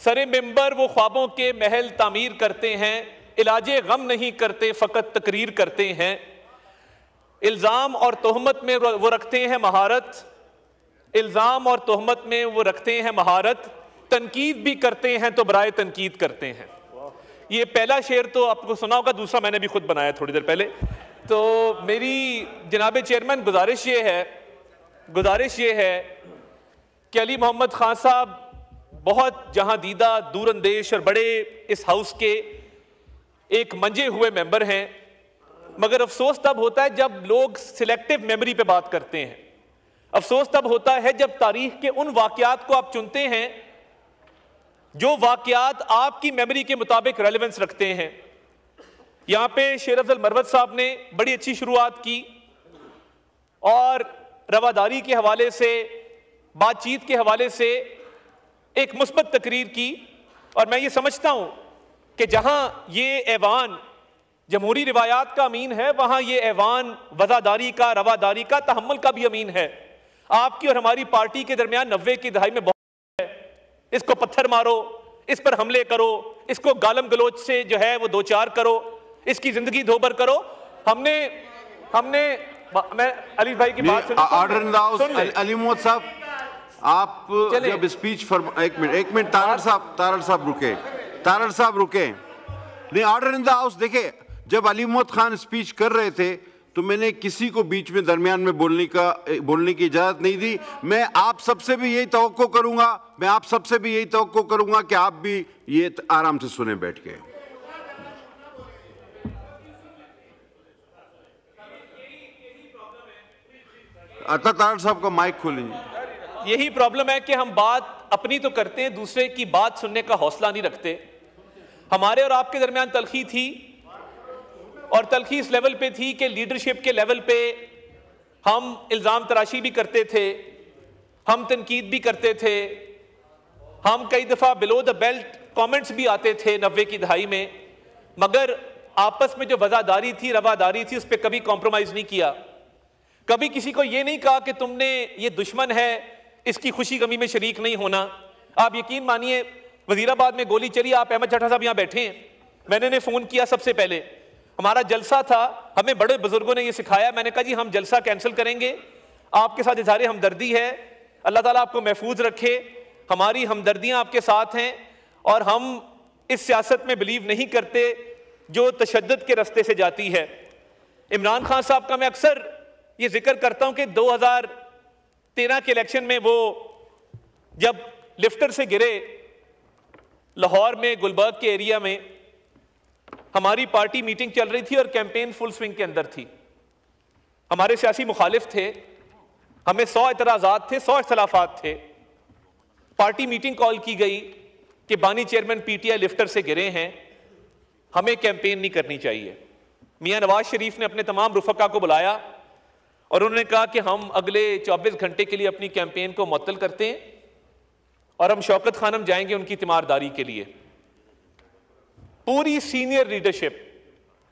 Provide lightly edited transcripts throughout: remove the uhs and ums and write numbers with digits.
सरे मेंबर वो ख्वाबों के महल तामीर करते हैं, इलाजे गम नहीं करते फ़कत तकरीर करते हैं। इल्ज़ाम और तोहमत में वो रखते हैं महारत, इल्ज़ाम और तोहमत में वो रखते हैं महारत, तनकीद भी करते हैं तो बराए तनकीद करते हैं। ये पहला शेर तो आपको सुना होगा, दूसरा मैंने भी खुद बनाया थोड़ी देर पहले। तो मेरी जनाब चेयरमैन गुजारिश ये है कि अली मोहम्मद खान साहब बहुत जहां दीदा, दूरअंदेश और बड़े इस हाउस के एक मंजे हुए मेंबर हैं, मगर अफसोस तब होता है जब लोग सिलेक्टिव मेमोरी पे बात करते हैं। अफसोस तब होता है जब तारीख के उन वाकयात को आप चुनते हैं जो वाकयात आपकी मेमोरी के मुताबिक रेलेवेंस रखते हैं। यहां पे शेर अफजल मरवत साहब ने बड़ी अच्छी शुरुआत की और रवादारी के हवाले से, बातचीत के हवाले से एक मुस्बत तकरीर की। और मैं ये समझता हूं कि जहां ये ऐवान जमहूरी रिवायात का अमीन है, वहां ये ऐवान वज़ादारी का, रवादारी का, तहम्मुल का भी अमीन है। आपकी और हमारी पार्टी के दरमियान 90 की दहाई में बहुत है, इसको पत्थर मारो, इस पर हमले करो, इसको गालम गलोच से जो है वो दो चार करो, इसकी जिंदगी धोबर करो। हमने मैं अली भाई की बात सुन अली मोहम्मद साहब, आप जब स्पीच एक मिनट तारड़ साहब रुके नहीं, ऑर्डर इन द हाउस। देखे, जब अली मोहम्मद खान स्पीच कर रहे थे तो मैंने किसी को बीच में दरमियान में बोलने की इजाजत नहीं दी। मैं आप सबसे भी यही तवक्को करूंगा कि आप भी ये आराम से सुने बैठ के। अता तारड़ साहब का माइक खोलिए। यही प्रॉब्लम है कि हम बात अपनी तो करते हैं, दूसरे की बात सुनने का हौसला नहीं रखते। हमारे और आपके दरमियान तलखी थी, और तलखी इस लेवल पे थी कि लीडरशिप के लेवल पे हम इल्ज़ाम तराशी भी करते थे, हम तनकीद भी करते थे, हम कई दफ़ा बिलो द बेल्ट कमेंट्स भी आते थे 90 की दहाई में, मगर आपस में जो वज़ादारी थी, रवादारी थी, उस पर कभी कॉम्प्रोमाइज़ नहीं किया। कभी किसी को ये नहीं कहा कि तुमने ये दुश्मन है, इसकी खुशी गमी में शरीक नहीं होना। आप यकीन मानिए, वजीराबाद में गोली चली, आप अहमद चट्टा साहब यहाँ बैठे हैं, मैंने फ़ोन किया सबसे पहले, हमारा जलसा था, हमें बड़े बुजुर्गों ने ये सिखाया। मैंने कहा जी हम जलसा कैंसिल करेंगे, आपके साथ इज़हार हमदर्दी है, अल्लाह ताला आपको महफूज रखे, हमारी हमदर्दियाँ आपके साथ हैं, और हम इस सियासत में बिलीव नहीं करते जो तशद्दुद के रस्ते से जाती है। इमरान खान साहब का मैं अक्सर ये जिक्र करता हूँ कि 2013 के इलेक्शन में वो जब लिफ्टर से गिरे लाहौर में, गुलबर्ग के एरिया में, हमारी पार्टी मीटिंग चल रही थी और कैंपेन फुल स्विंग के अंदर थी। हमारे सियासी मुखालिफ थे, हमें 100 एतराज़ात थे, 100 इख्तलाफात थे। पार्टी मीटिंग कॉल की गई कि बानी चेयरमैन पीटीआई लिफ्टर से गिरे हैं, हमें कैंपेन नहीं करनी चाहिए। मियां नवाज शरीफ ने अपने तमाम रुफका को बुलाया और उन्होंने कहा कि हम अगले 24 घंटे के लिए अपनी कैंपेन को मुअत्तल करते हैं और हम शौकत खानम जाएंगे उनकी तीमारदारी के लिए। पूरी सीनियर लीडरशिप,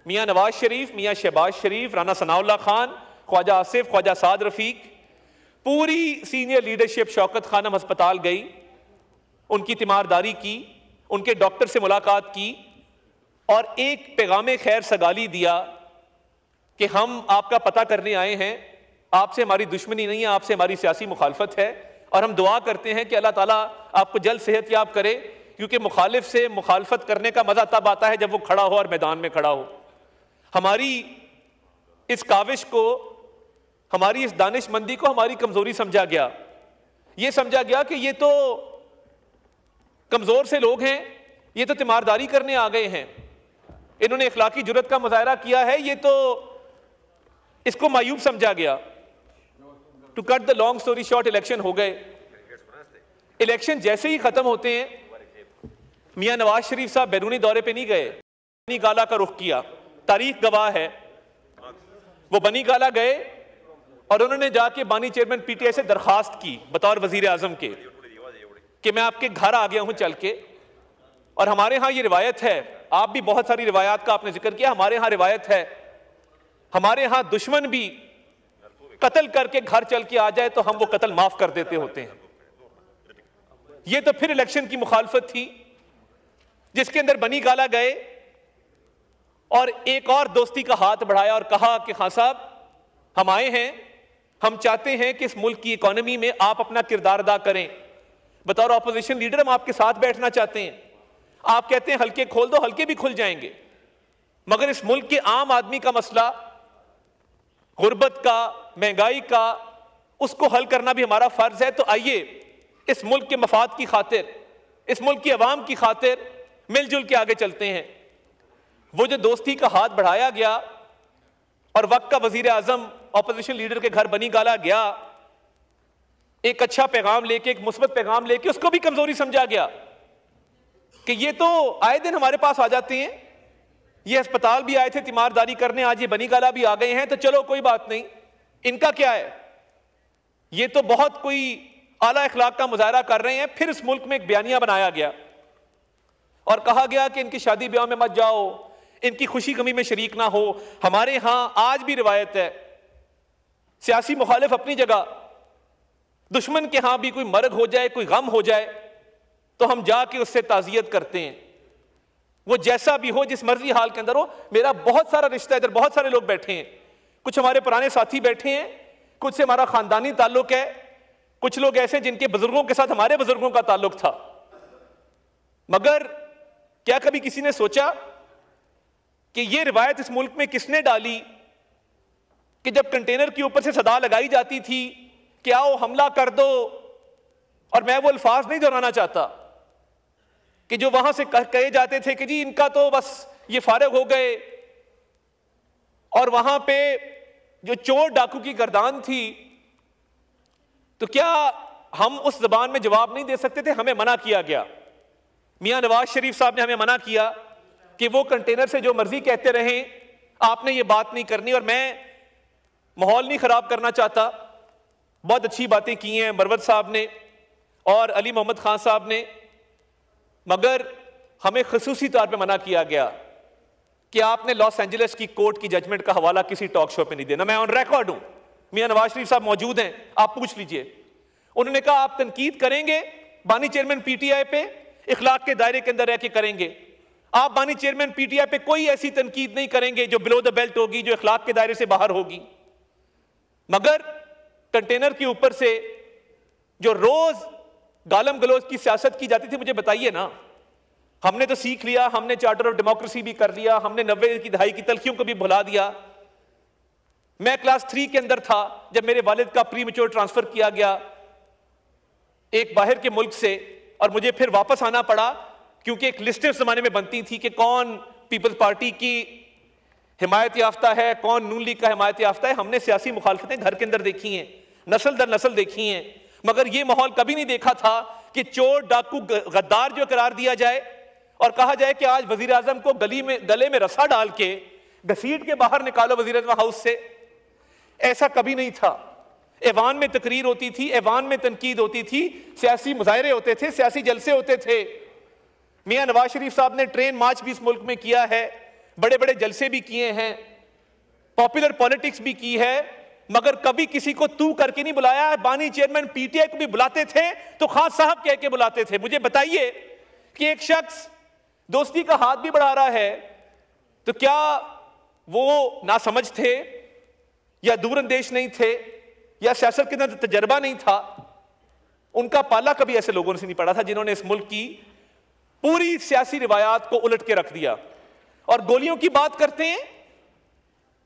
मियां नवाज शरीफ, मियां शहबाज शरीफ, राना सनाउल्लाह खान, ख्वाजा आसिफ, ख्वाजा साद रफीक, पूरी सीनियर लीडरशिप शौकत खानम अस्पताल गई, उनकी तीमारदारी की, उनके डॉक्टर से मुलाकात की और एक पैगाम खैर सगाली दिया कि हम आपका पता करने आए हैं, आपसे हमारी दुश्मनी नहीं है, आपसे हमारी सियासी मुखालफत है, और हम दुआ करते हैं कि अल्लाह ताला आपको जल्द सेहत याब करे, क्योंकि मुखालिफ से मुखालफत करने का मजा तब आता है जब वो खड़ा हो और मैदान में खड़ा हो। हमारी इस काविश को, हमारी इस दानिशमंदी को हमारी कमजोरी समझा गया। ये समझा गया कि ये तो कमजोर से लोग हैं, ये तो तीमारदारी करने आ गए हैं, इन्होंने इखलाकी जुर्रत का मुजाहरा किया है, ये तो, इसको मायूब समझा गया। To cut the long story short, election हो गए। इलेक्शन जैसे ही खत्म होते हैं, मियां नवाज शरीफ साहब बैरूनी दौरे पे नहीं गए, बनी गाला का रुख किया, तारीख गवाह है। वो बनी गाला गए और उन्होंने जाके बानी चेयरमैन पीटीआई से दरखास्त की बतौर वजीर आजम के कि मैं आपके घर आ गया हूं चल के। और हमारे यहाँ ये रिवायत है, आप भी बहुत सारी रिवायात का आपने जिक्र किया, हमारे यहाँ रिवायत है, हमारे यहाँ दुश्मन भी कत्ल करके घर चल के आ जाए तो हम वो कत्ल माफ कर देते होते हैं। ये तो फिर इलेक्शन की मुखालफत थी। जिसके अंदर बनी गाला गए और एक और दोस्ती का हाथ बढ़ाया और कहा कि खान साहब हम आए हैं, हम चाहते हैं कि इस मुल्क की इकोनॉमी में आप अपना किरदार अदा करें। बतौर ऑपोजिशन लीडर हम आपके साथ बैठना चाहते हैं। आप कहते हैं हल्के खोल दो, हल्के भी खुल जाएंगे, मगर इस मुल्क के आम आदमी का मसला, गुर्बत का, महंगाई का, उसको हल करना भी हमारा फर्ज है। तो आइए इस मुल्क के मफाद की खातिर, इस मुल्क की आवाम की खातिर मिलजुल के आगे चलते हैं। वो जो दोस्ती का हाथ बढ़ाया गया और वक्त का वजीर आजम ऑपोजिशन लीडर के घर बनी गाला गया, एक अच्छा पैगाम लेके, एक मुस्बत पैगाम लेके, उसको भी कमजोरी समझा गया कि ये तो आए दिन हमारे पास आ जाते हैं, ये अस्पताल भी आए थे तीमारदारी करने, आज ये बनी गाला भी आ गए हैं, तो चलो कोई बात नहीं, इनका क्या है, ये तो बहुत कोई आला अखलाक का मुजाहरा कर रहे हैं। फिर इस मुल्क में एक बयानिया बनाया गया और कहा गया कि इनकी शादी ब्याह में मत जाओ, इनकी खुशी गमी में शरीक ना हो। हमारे यहां आज भी रिवायत है, सियासी मुखालिफ अपनी जगह, दुश्मन के यहां भी कोई मर्ग हो जाए, कोई गम हो जाए, तो हम जाके उससे ताजियत करते हैं, वो जैसा भी हो, जिस मर्जी हाल के अंदर हो। मेरा बहुत सारा रिश्ता, इधर बहुत सारे लोग बैठे हैं, कुछ हमारे पुराने साथी बैठे हैं, कुछ से हमारा खानदानी ताल्लुक है, कुछ लोग ऐसे जिनके बुजुर्गों के साथ हमारे बुजुर्गों का ताल्लुक था। मगर क्या कभी किसी ने सोचा कि ये रिवायत इस मुल्क में किसने डाली कि जब कंटेनर के ऊपर से सदा लगाई जाती थी कि आओ हमला कर दो, और मैं वो अल्फाज नहीं दोहराना चाहता कि जो वहां से कहे जाते थे कि जी इनका तो बस ये फारिग हो गए, और वहां पे जो चोर डाकू की गर्दान थी, तो क्या हम उस जबान में जवाब नहीं दे सकते थे? हमें मना किया गया। मियां नवाज शरीफ साहब ने हमें मना किया कि वो कंटेनर से जो मर्जी कहते रहें, आपने ये बात नहीं करनी। और मैं माहौल नहीं खराब करना चाहता, बहुत अच्छी बातें की हैं मरवत साहब ने और अली मोहम्मद खान साहब ने, मगर हमें खसूसी तौर पे मना किया गया कि आपने लॉस एंजलिस की कोर्ट की जजमेंट का हवाला किसी टॉक शो पे नहीं देना। मैं ऑन रिकॉर्ड हूं, मियां नवाज शरीफ साहब मौजूद हैं, आप पूछ लीजिए। उन्होंने कहा आप तनकीद करेंगे बानी चेयरमैन पीटीआई पे, इखलाक के दायरे के अंदर रह के करेंगे। आप बानी चेयरमैन पीटीआई पे कोई ऐसी तनकीद नहीं करेंगे जो बिलो द बेल्ट होगी, जो इखलाक के दायरे से बाहर होगी। मगर कंटेनर के ऊपर से जो रोज गालम गलोच की सियासत की जाती थी, मुझे बताइए ना, हमने तो सीख लिया, हमने चार्टर ऑफ डेमोक्रेसी भी कर लिया, हमने 90 की दहाई की तलखियों को भी भुला दिया। मैं क्लास 3 के अंदर था जब मेरे वालिद का प्री मैच्योर ट्रांसफर किया गया एक बाहर के मुल्क से, और मुझे फिर वापस आना पड़ा क्योंकि एक लिस्ट उस जमाने में बनती थी कि कौन पीपल्स पार्टी की हिमायत याफ्ता है, कौन नून लीग का हिमायत याफ्ता है। हमने सियासी मुखालफतें घर के अंदर देखी हैं, नस्ल दर नस्ल देखी हैं, मगर यह माहौल कभी नहीं देखा था कि चोर डाकू गद्दार जो करार दिया जाए और कहा जाए कि आज वजीर आजम को गले में रस्सा डाल के घसीट के बाहर निकालो वजीर आजम हाउस से। ऐसा कभी नहीं था। ऐवान में तकरीर होती थी, ऐवान में तनकीद होती थी, सियासी मुजाहरे होते थे, सियासी जलसे होते थे। मियां नवाज शरीफ साहब ने ट्रेन मार्च भी इस मुल्क में किया है, बड़े बड़े जलसे भी किए हैं, पॉपुलर पॉलिटिक्स भी की है, मगर कभी किसी को तू करके नहीं बुलाया। बानी चेयरमैन पीटीआई को भी बुलाते थे तो खान साहब कह के बुलाते थे। मुझे बताइए कि एक शख्स दोस्ती का हाथ भी बढ़ा रहा है, तो क्या वो नासमझ थे या दूरअंदेश नहीं थे या सियासत के अंदर तजर्बा नहीं था? उनका पाला कभी ऐसे लोगों से नहीं पड़ा था जिन्होंने इस मुल्क की पूरी सियासी रिवायात को उलट के रख दिया। और गोलियों की बात करते हैं,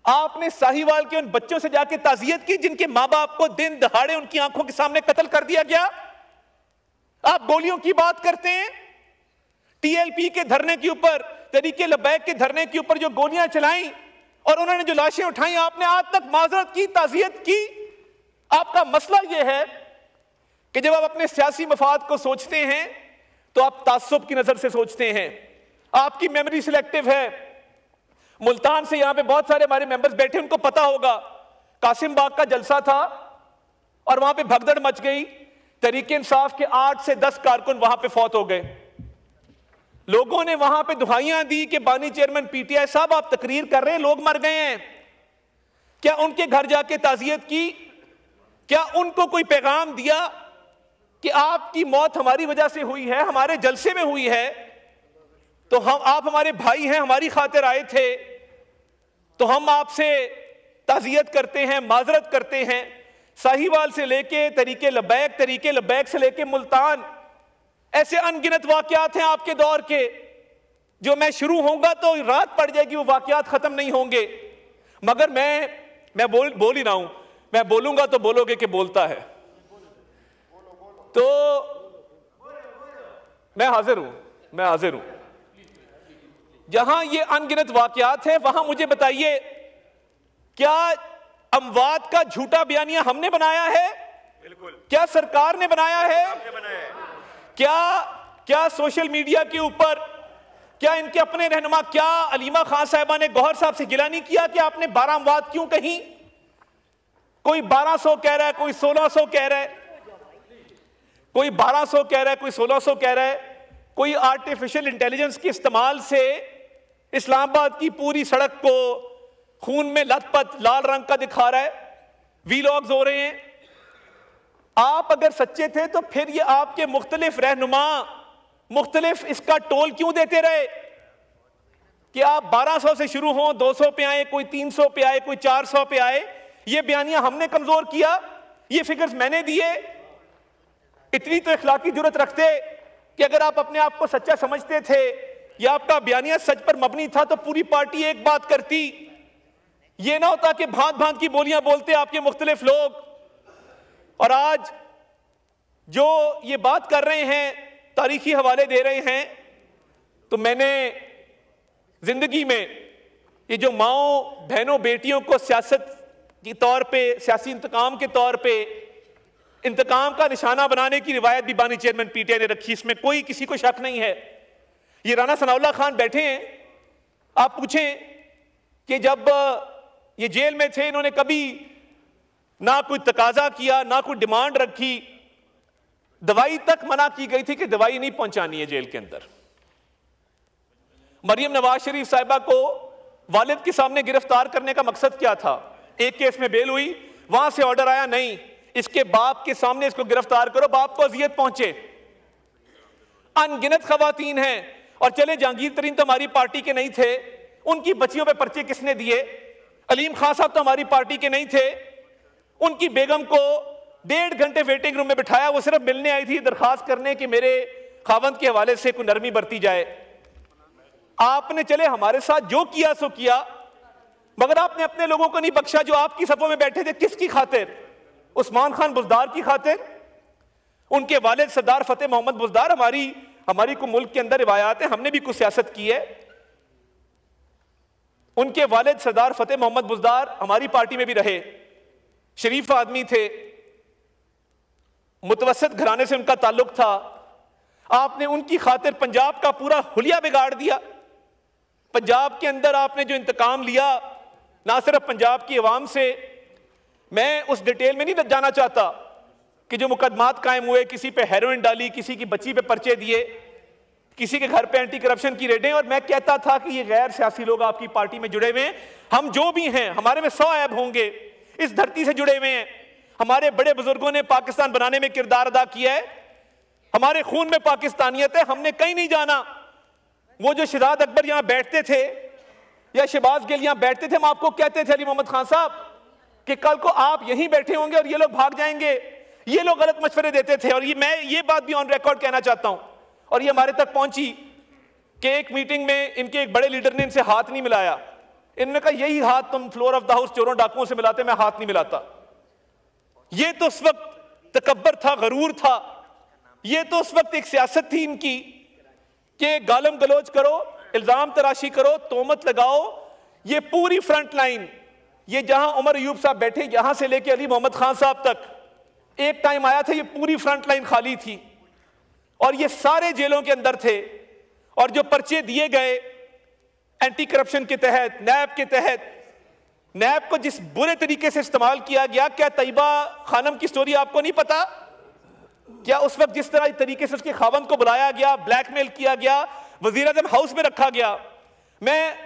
आपने साहिवाल के उन बच्चों से जाके ताजियत की जिनके मां बाप को दिन दहाड़े उनकी आंखों के सामने कत्ल कर दिया गया। आप गोलियों की बात करते हैं, टीएलपी के धरने के ऊपर, तरीके लबैक के धरने के ऊपर जो गोलियां चलाई और उन्होंने जो लाशें उठाई, आपने आज तक माजरत की, ताजियत की। आपका मसला यह है कि जब आप अपने सियासी मफाद को सोचते हैं तो आप तासुब की नजर से सोचते हैं, आपकी मेमोरी सिलेक्टिव है। मुल्तान से यहां पे बहुत सारे हमारे मेंबर्स बैठे, उनको पता होगा कासिम बाग का जलसा था और वहां पे भगदड़ मच गई, तरीके इंसाफ के 8 से 10 कारकुन वहां पे फौत हो गए। लोगों ने वहां पे दुहाइयां दी कि बानी चेयरमैन पीटीआई साहब आप तकरीर कर रहे हैं, लोग मर गए हैं। क्या उनके घर जाके ताजियत की? क्या उनको कोई पैगाम दिया कि आपकी मौत हमारी वजह से हुई है, हमारे जलसे में हुई है? तो आप हमारे भाई हैं, हमारी खातिर आए थे, तो हम आपसे ताज़ियत करते हैं, माजरत करते हैं। साहिवाल से लेके तरीके लब्बैक से लेके मुल्तान, ऐसे अनगिनत वाकयात हैं आपके दौर के, जो मैं शुरू होऊंगा तो रात पड़ जाएगी, वो वाकयात खत्म नहीं होंगे। मगर मैं बोल ही रहा हूं, मैं बोलूंगा तो बोलोगे कि बोलता है, तो मैं हाजिर हूं। जहां ये अनगिनत वाकयात हैं, वहां मुझे बताइए, क्या अमवात का झूठा बयानिया हमने बनाया है? बिल्कुल। क्या सरकार ने बनाया है? क्या सोशल मीडिया के ऊपर, क्या इनके अपने रहनुमा, क्या अलीमा खान साहिबा ने गौहर साहब से गिला नहीं किया कि आपने 12 अमवात क्यों कही? कोई 1200 कह रहा है, कोई 1600 कह रहा है, कोई 1200 कह रहा है, कोई 1600 कह रहा है। कोई आर्टिफिशियल इंटेलिजेंस के इस्तेमाल से इस्लामाबाद की पूरी सड़क को खून में लथपथ लाल रंग का दिखा रहा है, वीलॉग्स हो रहे हैं। आप अगर सच्चे थे तो फिर ये आपके मुख्तलिफ रहनुमा मुख्तलिफ इसका टोल क्यों देते रहे कि आप 1200 से शुरू हों, 200 पे आए, कोई 300 पे आए, कोई 400 पे आए। ये बयानिया हमने कमजोर किया, ये फिगर्स मैंने दिए। इतनी तो इखलाकी जुर्रत रखते कि अगर आप अपने आप को सच्चा समझते थे या आपका बयानिया सच पर मबनी था तो पूरी पार्टी एक बात करती। ये ना होता कि भांत भांत की बोलियां बोलते आपके मुख्तलिफ लोग। और आज जो ये बात कर रहे हैं, तारीखी हवाले दे रहे हैं, तो मैंने जिंदगी में ये जो माओ बहनों बेटियों को सियासत के तौर पे, सियासी इंतकाम के तौर पे इंतकाम का निशाना बनाने की रिवायत भी बानी चेयरमैन पीटीआई ने रखी, इसमें कोई किसी को शक नहीं है। ये राना सनाउल्लाह खान बैठे हैं, आप पूछें कि जब ये जेल में थे इन्होंने कभी ना कोई तकाजा किया, ना कोई डिमांड रखी, दवाई तक मना की गई थी कि दवाई नहीं पहुंचानी है जेल के अंदर। मरियम नवाज शरीफ साहिबा को वालिद के सामने गिरफ्तार करने का मकसद क्या था? एक केस में बेल हुई, वहां से ऑर्डर आया नहीं, इसके बाप के सामने इसको गिरफ्तार करो, बाप को अजियत पहुंचे। अनगिनत खवातीन हैं। और चले जहांगीर तरीन तो हमारी पार्टी के नहीं थे, उनकी बच्चियों पे पर्चे किसने दिए? अलीम खान साहब तो हमारी पार्टी के नहीं थे, उनकी बेगम को 1.5 घंटे वेटिंग रूम में बिठाया, वो सिर्फ मिलने आई थी, दरखास्त करने कि मेरे खावंद के हवाले से कोई नरमी बरती जाए। आपने चले हमारे साथ जो किया सो किया, मगर आपने अपने लोगों को नहीं बख्शा जो आपकी सफों में बैठे थे। किसकी खातिर? उस्मान खान बुजदार की खातिर। उनके वालिद सरदार फतेह मोहम्मद बुजदार, हमारी को मुल्क के अंदर रिवायात है, हमने भी कुछ सियासत की है। उनके वालिद सरदार फतेह मोहम्मद बुजदार हमारी पार्टी में भी रहे, शरीफ आदमी थे, मुतवस्सित घराने से उनका ताल्लुक था। आपने उनकी खातिर पंजाब का पूरा हुलिया बिगाड़ दिया। पंजाब के अंदर आपने जो इंतकाम लिया, ना सिर्फ पंजाब की अवाम से, मैं उस डिटेल में नहीं जाना चाहता कि जो मुकदमात कायम हुए, किसी पे हेरोइन डाली, किसी की बच्ची पे पर्चे दिए, किसी के घर पे एंटी करप्शन की रेडें। और मैं कहता था कि ये गैर सियासी लोग आपकी पार्टी में जुड़े हुए हैं, हम जो भी हैं हमारे में 100 ऐब होंगे, इस धरती से जुड़े हुए हैं। हमारे बड़े बुजुर्गों ने पाकिस्तान बनाने में किरदार अदा किया है, हमारे खून में पाकिस्तानियत है, हमने कहीं नहीं जाना। वो जो शहजाद अकबर यहां बैठते थे या शहबाज गिल यहां बैठते थे, हम आपको कहते थे अली मोहम्मद खान साहब कि कल को आप यहीं बैठे होंगे और ये लोग भाग जाएंगे। ये लोग गलत मशवरे देते थे। और मैं ये बात भी ऑन रिकॉर्ड कहना चाहता हूं, और ये हमारे तक पहुंची कि एक मीटिंग में इनके एक बड़े लीडर ने इनसे हाथ नहीं मिलाया। इन्होंने कहा यही हाथ तुम फ्लोर ऑफ द हाउस चोरों डाकुओं से मिलाते, मैं हाथ नहीं मिलाता। ये तो उस वक्त तकब्बर था, गरूर था। ये तो उस वक्त एक सियासत थी इनकी कि गालम गलोच करो, इल्जाम तराशी करो, तोहमत लगाओ। ये पूरी फ्रंट लाइन, ये जहां उमर अयूब साहब बैठे, यहां से लेके अली मोहम्मद खान साहब तक, एक टाइम आया था ये पूरी फ्रंट लाइन खाली थी और ये सारे जेलों के अंदर थे। और जो पर्चे दिए गए एंटी करप्शन के तहत, नैब के तहत, नैब को जिस बुरे तरीके से इस्तेमाल किया गया, क्या तैयबा खानम की स्टोरी आपको नहीं पता? क्या उस वक्त जिस तरह तरीके से उसके खावंद को बुलाया गया, ब्लैकमेल किया गया, वजीर आज़म हाउस में रखा गया। मैं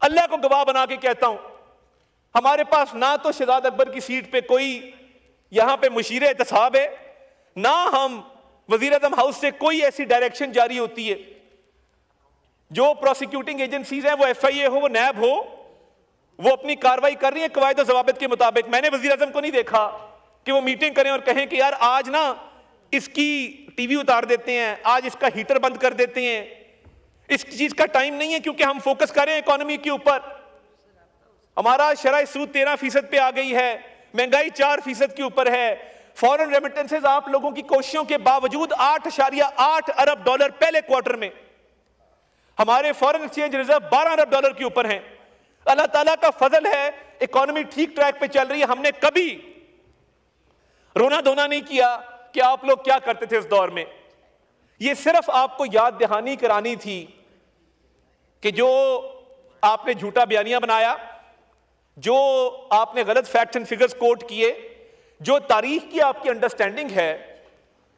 अल्लाह को गवाह बना के कहता हूं, हमारे पास ना तो शहजाद अकबर की सीट पे कोई यहां पे मुशीर एहतसाब है, ना हम वजीर आज़म हाउस से कोई ऐसी डायरेक्शन जारी होती है। जो प्रोसिक्यूटिंग एजेंसीज हैं, वो FIA हो, वो NAB हो, वो अपनी कार्रवाई कर रही है कवायद और ज़वाबित के मुताबिक। मैंने वज़ीर आज़म को नहीं देखा कि वो मीटिंग करें और कहें कि यार आज ना इसकी टीवी उतार देते हैं, आज इसका हीटर बंद कर देते हैं। इस चीज का टाइम नहीं है, क्योंकि हम फोकस करें इकोनॉमी के ऊपर। हमारा शरह सूद 13% पे आ गई है, महंगाई 4% के ऊपर है। फॉरेन रेमिटेंसेज आप लोगों की कोशिशों के बावजूद 8.8 अरब डॉलर पहले क्वार्टर में, हमारे फॉरेन एक्सचेंज रिजर्व 12 अरब डॉलर के ऊपर हैं। अल्लाह ताला का फजल है, इकोनॉमी ठीक ट्रैक पे चल रही है। हमने कभी रोना धोना नहीं किया कि आप लोग क्या करते थे इस दौर में। ये सिर्फ आपको याद दहानी करानी थी कि जो आपने झूठा बयानिया बनाया, जो आपने गलत फैक्ट्स एंड फिगर्स कोट किए, जो तारीख की आपकी अंडरस्टैंडिंग है,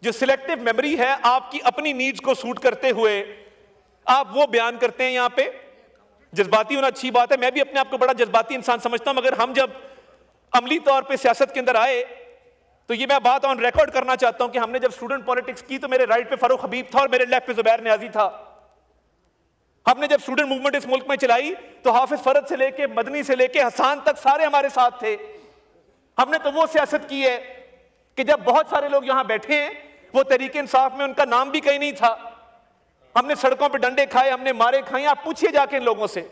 जो सिलेक्टिव मेमोरी है, आपकी अपनी नीड्स को सूट करते हुए आप वो बयान करते हैं। यहां पे जज्बाती होना अच्छी बात है, मैं भी अपने आप को बड़ा जज्बाती इंसान समझता हूं, मगर हम जब अमली तौर पे सियासत के अंदर आए तो ये मैं बात ऑन रिकॉर्ड करना चाहता हूं कि हमने जब स्टूडेंट पॉलिटिक्स की तो मेरे राइट पे फारूक हबीब था और मेरे लेफ्ट पे जुबैर नियाजी था। हमने जब स्टूडेंट मूवमेंट इस मुल्क में चलाई तो हाफिज फरद से लेके मदनी से लेके हसान तक सारे हमारे साथ थे। हमने तो वो सियासत की है कि जब बहुत सारे लोग यहां बैठे हैं, वो तहरीक इंसाफ में उनका नाम भी कहीं नहीं था। हमने सड़कों पे डंडे खाए, हमने मारे खाए। आप पूछिए जाके इन लोगों से।